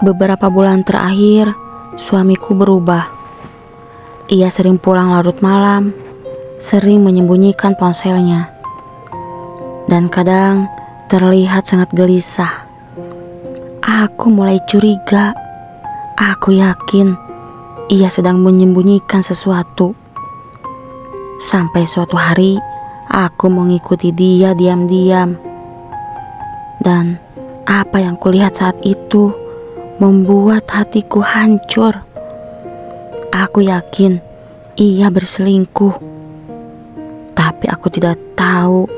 Beberapa bulan terakhir, suamiku berubah. Ia sering pulang larut malam, sering menyembunyikan ponselnya, dan kadang terlihat sangat gelisah. Aku mulai curiga. Aku yakin ia sedang menyembunyikan sesuatu. Sampai suatu hari, aku mengikuti dia diam-diam. Dan apa yang kulihat saat itu membuat hatiku hancur. Aku yakin ia berselingkuh. Tapi aku tidak tahu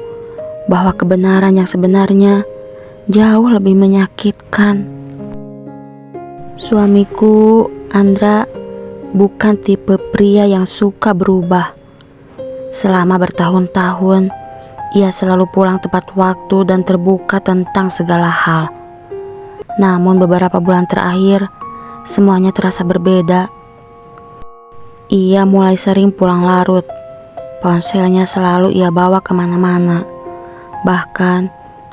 bahwa kebenaran yang sebenarnya jauh lebih menyakitkan. Suamiku, Andra, bukan tipe pria yang suka berubah. Selama bertahun-tahun, ia selalu pulang tepat waktu dan terbuka tentang segala hal. Namun beberapa bulan terakhir, semuanya terasa berbeda. Ia mulai sering pulang larut. Ponselnya selalu ia bawa kemana-mana. Bahkan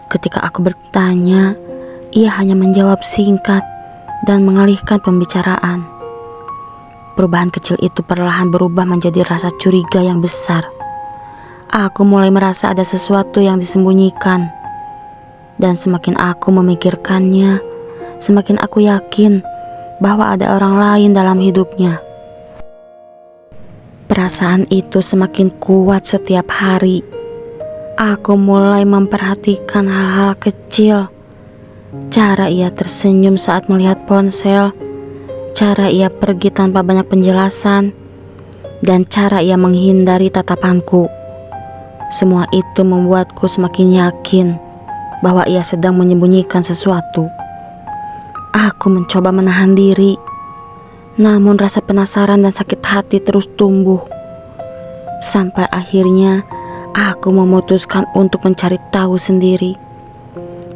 ketika aku bertanya, ia hanya menjawab singkat dan mengalihkan pembicaraan. Perubahan kecil itu perlahan berubah menjadi rasa curiga yang besar. Aku mulai merasa ada sesuatu yang disembunyikan. Dan semakin aku memikirkannya, semakin aku yakin bahwa ada orang lain dalam hidupnya. Perasaan itu semakin kuat setiap hari. Aku mulai memperhatikan hal-hal kecil. Cara ia tersenyum saat melihat ponsel, cara ia pergi tanpa banyak penjelasan, dan cara ia menghindari tatapanku. Semua itu membuatku semakin yakin bahwa ia sedang menyembunyikan sesuatu. Aku mencoba menahan diri, namun rasa penasaran dan sakit hati terus tumbuh. Sampai akhirnya aku memutuskan untuk mencari tahu sendiri.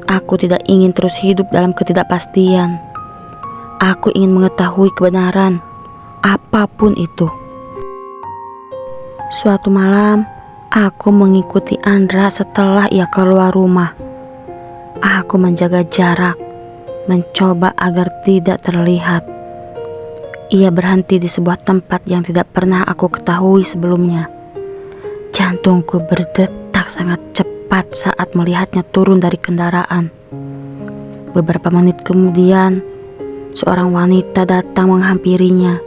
Aku tidak ingin terus hidup dalam ketidakpastian. Aku ingin mengetahui kebenaran, apapun itu. Suatu malam, aku mengikuti Andra setelah ia keluar rumah. Aku menjaga jarak, mencoba agar tidak terlihat. Ia berhenti di sebuah tempat yang tidak pernah aku ketahui sebelumnya. Jantungku berdetak sangat cepat saat melihatnya turun dari kendaraan. Beberapa menit kemudian, seorang wanita datang menghampirinya.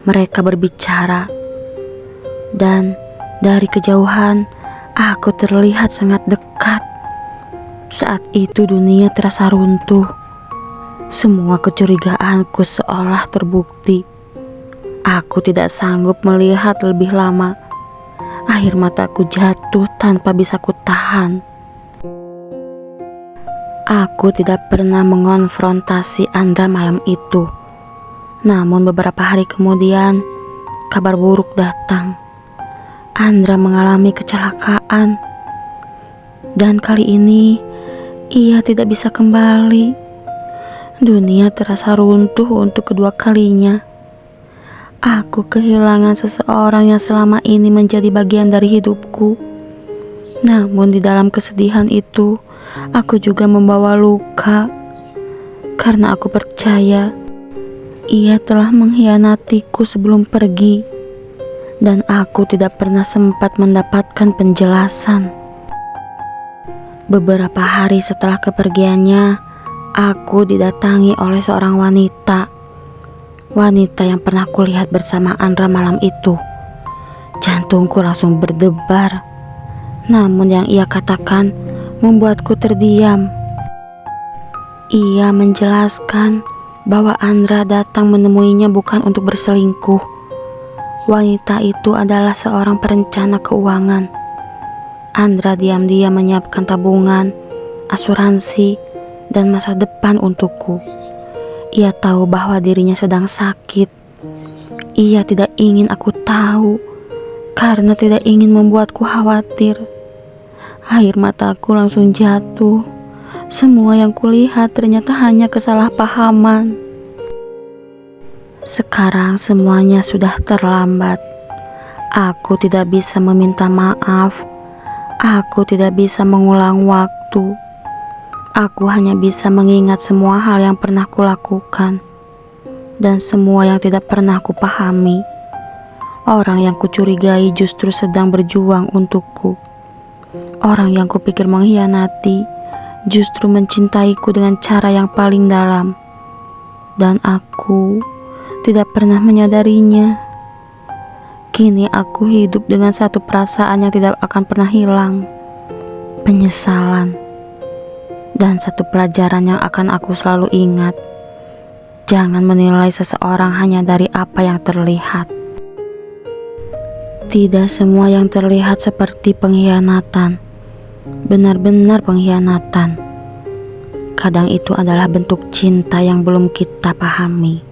Mereka berbicara, dan dari kejauhan aku terlihat sangat dekat. Saat itu dunia terasa runtuh. Semua kecurigaanku seolah terbukti. Aku tidak sanggup melihat lebih lama. Air mataku jatuh tanpa bisa kutahan. Aku tidak pernah mengonfrontasi Andra malam itu. Namun beberapa hari kemudian, kabar buruk datang. Andra mengalami kecelakaan. Dan kali ini, ia tidak bisa kembali. Dunia terasa runtuh untuk kedua kalinya. Aku kehilangan seseorang yang selama ini menjadi bagian dari hidupku. Namun di dalam kesedihan itu, aku juga membawa luka. Karena aku percaya ia telah mengkhianatiku sebelum pergi. Dan aku tidak pernah sempat mendapatkan penjelasan. Beberapa hari setelah kepergiannya, aku didatangi oleh seorang wanita. Wanita yang pernah kulihat bersama Andra malam itu. Jantungku langsung berdebar. Namun yang ia katakan membuatku terdiam. Ia menjelaskan bahwa Andra datang menemuinya bukan untuk berselingkuh. Wanita itu adalah seorang perencana keuangan. Andra diam-diam menyiapkan tabungan, asuransi, dan masa depan untukku. Ia tahu bahwa dirinya sedang sakit. Ia tidak ingin aku tahu karena tidak ingin membuatku khawatir. Air mataku langsung jatuh. Semua yang kulihat ternyata hanya kesalahpahaman. Sekarang semuanya sudah terlambat. Aku tidak bisa meminta maaf. Aku tidak bisa mengulang waktu. Aku hanya bisa mengingat semua hal yang pernah kulakukan dan semua yang tidak pernah kupahami. Orang yang kucurigai justru sedang berjuang untukku. Orang yang kupikir mengkhianati justru mencintaiku dengan cara yang paling dalam. Dan aku tidak pernah menyadarinya. Kini aku hidup dengan satu perasaan yang tidak akan pernah hilang. Penyesalan. Dan satu pelajaran yang akan aku selalu ingat. Jangan menilai seseorang hanya dari apa yang terlihat. Tidak semua yang terlihat seperti pengkhianatan. Benar-benar pengkhianatan. Kadang itu adalah bentuk cinta yang belum kita pahami.